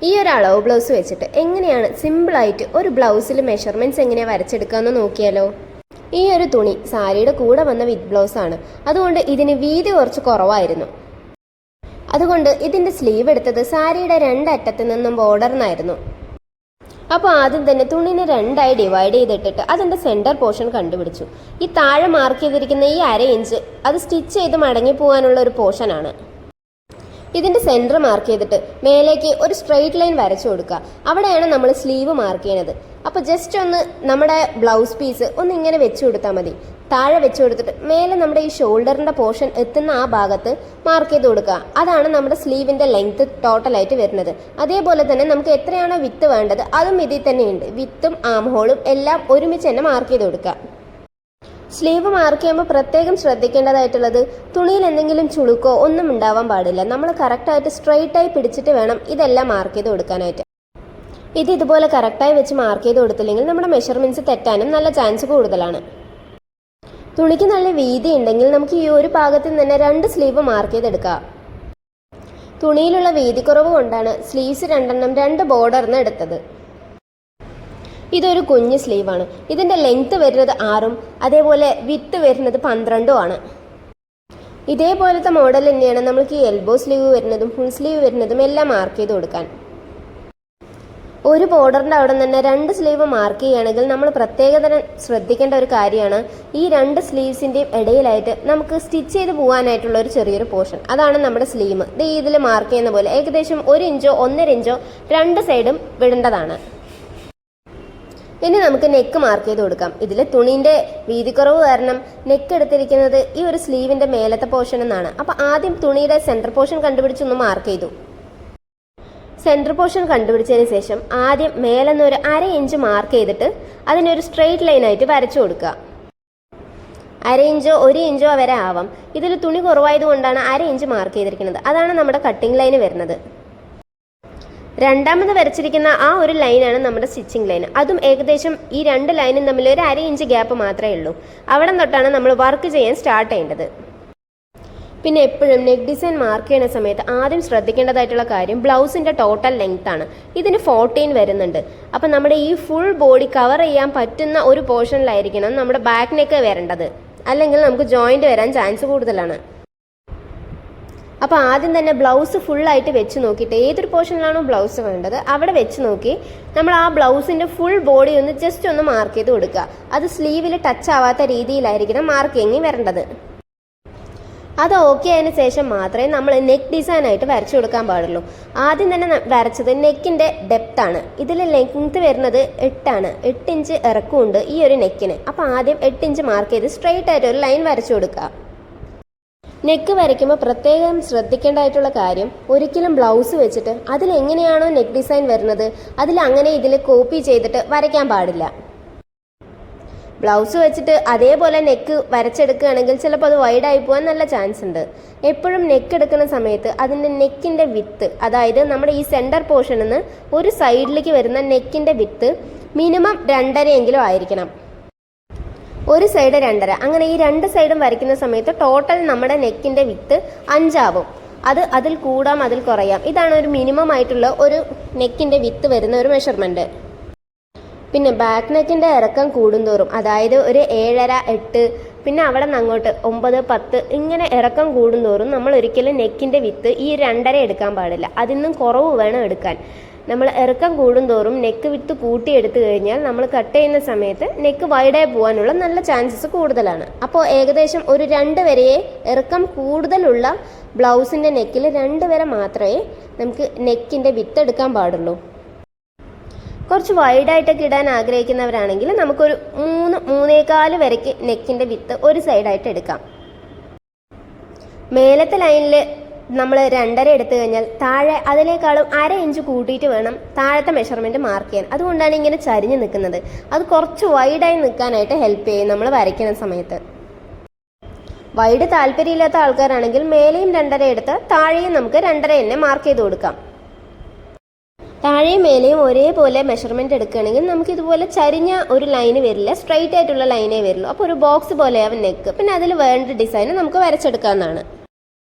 ഈ ഒരു അളവ് ബ്ലൗസ് വെച്ചിട്ട് എങ്ങനെയാണ് സിമ്പിളായിട്ട് ഒരു ബ്ലൗസിൽ മെഷർമെൻറ്റ്സ് എങ്ങനെയാണ് വരച്ചെടുക്കാമെന്ന് നോക്കിയാലോ. ഈ ഒരു തുണി സാരിയുടെ കൂടെ വന്ന വിത്ത് ബ്ലൗസ് ആണ്. അതുകൊണ്ട് ഇതിന് വീതി കുറച്ച് കുറവായിരുന്നു. അതുകൊണ്ട് ഇതിൻ്റെ സ്ലീവ് എടുത്തത് സാരിയുടെ രണ്ടറ്റത്ത് നിന്നും ബോർഡറിനായിരുന്നു. അപ്പോൾ ആദ്യം തന്നെ തുണിനെ രണ്ടായി ഡിവൈഡ് ചെയ്തിട്ടിട്ട് അതിൻ്റെ സെൻറ്റർ പോർഷൻ കണ്ടുപിടിച്ചു. ഈ താഴെ മാർക്ക് ചെയ്തിരിക്കുന്ന ഈ 1/2 ഇഞ്ച് അത് സ്റ്റിച്ച് ചെയ്ത് മടങ്ങി പോകാനുള്ള ഒരു പോർഷനാണ്. ഇതിൻ്റെ സെൻറ്റർ മാർക്ക് ചെയ്തിട്ട് മേലേക്ക് ഒരു സ്ട്രെയിറ്റ് ലൈൻ വരച്ചു കൊടുക്കുക. അവിടെയാണ് നമ്മൾ സ്ലീവ് മാർക്ക് ചെയ്യണത്. അപ്പോൾ ജസ്റ്റ് ഒന്ന് നമ്മുടെ ബ്ലൗസ് പീസ് ഒന്ന് ഇങ്ങനെ വെച്ച് കൊടുത്താൽ മതി. താഴെ വെച്ച് കൊടുത്തിട്ട് മേലെ നമ്മുടെ ഈ ഷോൾഡറിൻ്റെ പോർഷൻ എത്തുന്ന ആ ഭാഗത്ത് മാർക്ക് ചെയ്ത് കൊടുക്കുക. അതാണ് നമ്മുടെ സ്ലീവിൻ്റെ ലെങ്ത് ടോട്ടലായിട്ട് വരുന്നത്. അതേപോലെ തന്നെ നമുക്ക് എത്രയാണോ വിത്ത് വേണ്ടത് അതും ഇതിൽ തന്നെയുണ്ട്. വിത്തും ആം ഹോളും എല്ലാം ഒരുമിച്ച് തന്നെ മാർക്ക് ചെയ്ത് കൊടുക്കുക. സ്ലീവ് മാർക്ക് ചെയ്യുമ്പോൾ പ്രത്യേകം ശ്രദ്ധിക്കേണ്ടതായിട്ടുള്ളത് തുണിയിൽ എന്തെങ്കിലും ചുളുക്കോ ഒന്നും ഉണ്ടാവാൻ പാടില്ല. നമ്മൾ കറക്റ്റായിട്ട് സ്ട്രെയിറ്റായി പിടിച്ചിട്ട് വേണം ഇതെല്ലാം മാർക്ക് ചെയ്ത് കൊടുക്കാനായിട്ട്. ഇതുപോലെ കറക്റ്റായി വെച്ച് മാർക്ക് ചെയ്ത് കൊടുത്തില്ലെങ്കിൽ നമ്മുടെ മെഷർമെൻറ്റ്സ് തെറ്റാനും നല്ല ചാൻസ് കൂടുതലാണ്. തുണിക്ക് നല്ല വീതി ഉണ്ടെങ്കിൽ നമുക്ക് ഈ ഒരു ഭാഗത്തിൽ തന്നെ 2 സ്ലീവ് മാർക്ക് ചെയ്തെടുക്കാം. തുണിയിലുള്ള വീതി കുറവ് കൊണ്ടാണ് സ്ലീവ്സ് 2 ബോർഡറിന് എടുത്തത്. ഇതൊരു കുഞ്ഞ് സ്ലീവാണ്. ഇതിൻ്റെ ലെങ്ത് വരുന്നത് 6ഉം അതേപോലെ വിത്ത് വരുന്നത് 12ഉം ആണ്. ഇതേപോലത്തെ മോഡൽ തന്നെയാണ് നമ്മൾക്ക് ഈ എൽബോ സ്ലീവ് വരുന്നതും ഫുൾ സ്ലീവ് വരുന്നതും എല്ലാം മാർക്ക് ചെയ്ത് കൊടുക്കാൻ. ഒരു ബോർഡറിൻ്റെ അവിടെ തന്നെ 2 സ്ലീവ് മാർക്ക് ചെയ്യുകയാണെങ്കിൽ നമ്മൾ പ്രത്യേകതരം ശ്രദ്ധിക്കേണ്ട ഒരു കാര്യമാണ് ഈ 2 സ്ലീവ്സിൻ്റെയും ഇടയിലായിട്ട് നമുക്ക് സ്റ്റിച്ച് ചെയ്ത് പോകാനായിട്ടുള്ള ഒരു ചെറിയൊരു പോർഷൻ, അതാണ് നമ്മുടെ സ്ലീവ്. ഇതിൽ മാർക്ക് ചെയ്യുന്ന പോലെ ഏകദേശം 1 ഇഞ്ചോ 1.5 ഇഞ്ചോ 2 സൈഡും വിടേണ്ടതാണ്. ഇനി നമുക്ക് നെക്ക് മാർക്ക് ചെയ്ത് കൊടുക്കാം. ഇതിൽ തുണീൻ്റെ വീതിക്കുറവ് കാരണം നെക്ക് എടുത്തിരിക്കുന്നത് ഈ ഒരു സ്ലീവിൻ്റെ മേലത്തെ പോർഷൻ എന്നാണ്. അപ്പോൾ ആദ്യം തുണിയുടെ സെൻറ്റർ പോർഷൻ കണ്ടുപിടിച്ചൊന്ന് മാർക്ക് ചെയ്തു. സെൻറ്റർ പോർഷൻ കണ്ടുപിടിച്ചതിന് ശേഷം ആദ്യം മേലെന്ന് ഒരു 1/2 ഇഞ്ച് മാർക്ക് ചെയ്തിട്ട് അതിനൊരു സ്ട്രെയിറ്റ് ലൈനായിട്ട് വരച്ചു കൊടുക്കുക. 1/2 ഇഞ്ചോ 1 ഇഞ്ചോ വരെ ആവാം. ഇതിൽ തുണി കുറവായതുകൊണ്ടാണ് 1/2 ഇഞ്ച് മാർക്ക് ചെയ്തിരിക്കുന്നത്. അതാണ് നമ്മുടെ കട്ടിംഗ് ലൈന് വരുന്നത്. രണ്ടാമത് വരച്ചിരിക്കുന്ന ആ ഒരു ലൈനാണ് നമ്മുടെ സ്റ്റിച്ചിങ് ലൈൻ. അതും ഏകദേശം ഈ 2 ലൈനും തമ്മിൽ ഒരു 1/2 ഇഞ്ച് ഗ്യാപ്പ് മാത്രമേ ഉള്ളൂ. അവിടെ തൊട്ടാണ് നമ്മൾ വർക്ക് ചെയ്യാൻ സ്റ്റാർട്ട് ചെയ്യേണ്ടത്. പിന്നെ എപ്പോഴും നെക്ക് ഡിസൈൻ മാർക്ക് ചെയ്യുന്ന സമയത്ത് ആദ്യം ശ്രദ്ധിക്കേണ്ടതായിട്ടുള്ള കാര്യം ബ്ലൗസിൻ്റെ ടോട്ടൽ ലെങ്ത് ആണ്. ഇതിന് 14 വരുന്നുണ്ട്. അപ്പം നമ്മുടെ ഈ ഫുൾ ബോഡി കവർ ചെയ്യാൻ പറ്റുന്ന ഒരു പോർഷനിലായിരിക്കണം നമ്മുടെ ബാക്ക് നെക്ക് വരേണ്ടത്. അല്ലെങ്കിൽ നമുക്ക് ജോയിൻറ്റ് വരാൻ ചാൻസ് കൂടുതലാണ്. അപ്പോൾ ആദ്യം തന്നെ ബ്ലൗസ് ഫുള്ളായിട്ട് വെച്ച് നോക്കിയിട്ട് ഏതൊരു പോർഷനിലാണോ ബ്ലൗസ് വേണ്ടത് അവിടെ വെച്ച് നോക്കി നമ്മൾ ആ ബ്ലൗസിൻ്റെ ഫുൾ ബോഡി ഒന്ന് ജസ്റ്റ് ഒന്ന് മാർക്ക് ചെയ്ത് കൊടുക്കുക. അത് സ്ലീവിൽ ടച്ച് ആവാത്ത രീതിയിലായിരിക്കണം മാർക്കിങ് വരേണ്ടത്. അത് ഓക്കെ ആയതിനു ശേഷം മാത്രമേ നമ്മൾ നെക്ക് ഡിസൈനായിട്ട് വരച്ചു കൊടുക്കാൻ പാടുള്ളൂ. ആദ്യം തന്നെ വരച്ചത് നെക്കിൻ്റെ ഡെപ്താണ്. ഇതിൽ ലെങ്ത് വരുന്നത് 8 ആണ്. 8 ഇഞ്ച് ഇറക്കമുണ്ട് ഈ ഒരു നെക്കിന്. അപ്പോൾ ആദ്യം 8 ഇഞ്ച് മാർക്ക് ചെയ്ത് സ്ട്രെയിറ്റ് ആയിട്ട് ഒരു ലൈൻ വരച്ചു കൊടുക്കുക. നെക്ക് വരയ്ക്കുമ്പോൾ പ്രത്യേകം ശ്രദ്ധിക്കേണ്ടതായിട്ടുള്ള കാര്യം ഒരിക്കലും ബ്ലൗസ് വെച്ചിട്ട് അതിലെങ്ങനെയാണോ നെക്ക് ഡിസൈൻ വരുന്നത് അതിലങ്ങനെ ഇതിൽ കോപ്പി ചെയ്തിട്ട് വരയ്ക്കാൻ പാടില്ല. ബ്ലൗസ് വെച്ചിട്ട് അതേപോലെ നെക്ക് വരച്ചെടുക്കുകയാണെങ്കിൽ ചിലപ്പോൾ അത് വൈഡായി പോകാൻ നല്ല ചാൻസ് ഉണ്ട്. എപ്പോഴും നെക്ക് എടുക്കുന്ന സമയത്ത് അതിൻ്റെ നെക്കിൻ്റെ വിത്ത്, അതായത് നമ്മുടെ ഈ സെൻറ്റർ പോർഷനിൽ നിന്ന് ഒരു സൈഡിലേക്ക് വരുന്ന നെക്കിൻ്റെ വിത്ത് മിനിമം 2.5 എങ്കിലും ആയിരിക്കണം. ഒരു സൈഡ് 2.5. അങ്ങനെ ഈ 2 സൈഡും വരയ്ക്കുന്ന സമയത്ത് ടോട്ടൽ നമ്മുടെ നെക്കിൻ്റെ വിത്ത് 5 ആവും. അതിൽ കൂടാം അതിൽ കുറയാം. ഇതാണ് ഒരു മിനിമം ആയിട്ടുള്ള ഒരു നെക്കിൻ്റെ വിത്ത് വരുന്ന ഒരു മെഷർമെൻറ്റ്. പിന്നെ ബാക്ക് നെക്കിൻ്റെ ഇറക്കം കൂടുന്തോറും, അതായത് ഒരു 7.5 8 പിന്നെ അവിടെ നിന്ന് അങ്ങോട്ട് 9 10 ഇങ്ങനെ ഇറക്കം കൂടുന്തോറും നമ്മൾ ഒരിക്കലും നെക്കിൻ്റെ വിത്ത് ഈ 2.5 എടുക്കാൻ പാടില്ല. അതിൽ നിന്നും കുറവ് വേണം എടുക്കാൻ. നമ്മൾ ഇറക്കം കൂടുന്തോറും നെക്ക് വിത്ത് കൂട്ടിയെടുത്തു കഴിഞ്ഞാൽ നമ്മൾ കട്ട് ചെയ്യുന്ന സമയത്ത് നെക്ക് വൈഡായി പോകാനുള്ള നല്ല ചാൻസസ് കൂടുതലാണ്. അപ്പോൾ ഏകദേശം ഒരു 2 വരെയേ ഇറക്കം കൂടുതലുള്ള ബ്ലൗസിൻ്റെ നെക്കിൽ 2 വരെ മാത്രമേ നമുക്ക് നെക്കിൻ്റെ വിത്ത് എടുക്കാൻ പാടുള്ളൂ. കുറച്ച് വൈഡായിട്ടൊക്കെ ഇടാൻ ആഗ്രഹിക്കുന്നവരാണെങ്കിൽ നമുക്കൊരു 3-3.25 വരയ്ക്ക് നെക്കിൻ്റെ വിത്ത് ഒരു സൈഡായിട്ട് എടുക്കാം. മേലത്തെ ലൈനിൽ നമ്മൾ 2.5 എടുത്തു കഴിഞ്ഞാൽ താഴെ അതിനേക്കാളും 1/2 ഇഞ്ച് കൂട്ടിയിട്ട് വേണം താഴത്തെ മെഷർമെൻറ്റ് മാർക്ക് ചെയ്യാൻ. അതുകൊണ്ടാണ് ഇങ്ങനെ ചരിഞ്ഞ് നിൽക്കുന്നത്. അത് കുറച്ച് വൈഡായി നിൽക്കാനായിട്ട് ഹെൽപ്പ് ചെയ്യും നമ്മൾ വരയ്ക്കുന്ന സമയത്ത്. വൈഡ് താല്പര്യമില്ലാത്ത ആൾക്കാരാണെങ്കിൽ മേലെയും 2.5 എടുത്ത് താഴെയും നമുക്ക് 2.5 തന്നെ മാർക്ക് ചെയ്ത് കൊടുക്കാം. താഴെയും മേലെയും ഒരേപോലെ മെഷർമെൻറ്റ് എടുക്കുകയാണെങ്കിൽ നമുക്ക് ഇതുപോലെ ചരിഞ്ഞ ഒരു ലൈന് വരില്ല, സ്ട്രെയിറ്റ് ആയിട്ടുള്ള ലൈനേ വരുള്ളൂ. അപ്പോൾ ഒരു ബോക്സ് പോലെയാവും നെക്ക്. പിന്നെ അതിൽ വേണ്ട ഡിസൈൻ നമുക്ക് വരച്ചെടുക്കാവുന്നതാണ്.